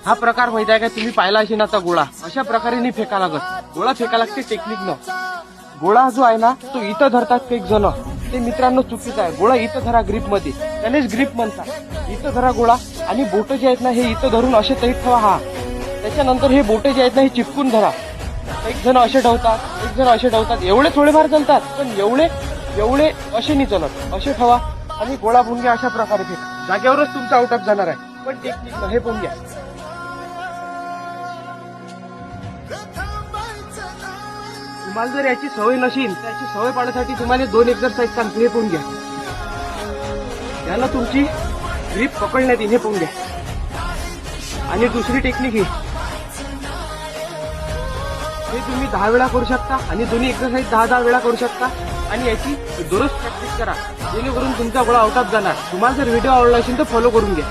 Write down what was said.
हा प्रकार माहिती आहे का, तुम्ही पाहिला असेल आता गोळा अशा प्रकारे नाही फेका लागत. गोळा फेका लागते टेक्निकनं. गोळा जो आहे ना तो इथं धरतात एक जण, ते मित्रांनो चुकीचं आहे. गोळा इथं धरा ग्रीप मध्ये, त्यानेच ग्रीप म्हणतात. इथं धरा गोळा आणि बोट जे आहेत ना हे इथं धरून असे तरी ठेवा. हा त्याच्यानंतर हे बोट जे आहेत ना हे चिपकून धरा. एक जण असे ठेवतात, एक जण असे ठेवतात. एवढे थोडेफार चालतात, पण एवढे असे नाही चालत. असे ठेवा आणि गोळा भुंग्या अशा प्रकारे फेका. जागेवरच तुमचा आउट ऑफ जाणार आहे, पण टेक्निक हे भुंग्या. तुम्हाला जर याची सवय नसेल, त्याची सवय पाडण्यासाठी तुम्हाला 2 एक्सरसाइज सांगतो. हे पाहून घ्या. याला तुमची ग्रीप पकडण्यात येईल. हे पाहून घ्या. आणि दुसरी टेक्निक ही, हे तुम्ही 10 वेळा करू शकता आणि दोन्ही एक्सरसाइज 10 वेळा करू शकता. आणि याची दररोज प्रॅक्टिस करा, जेणेकरून तुमचा गोळा आउट ऑफ जाणार. तुम्हाला जर व्हिडिओ आवडला असेल तर फॉलो करून घ्या.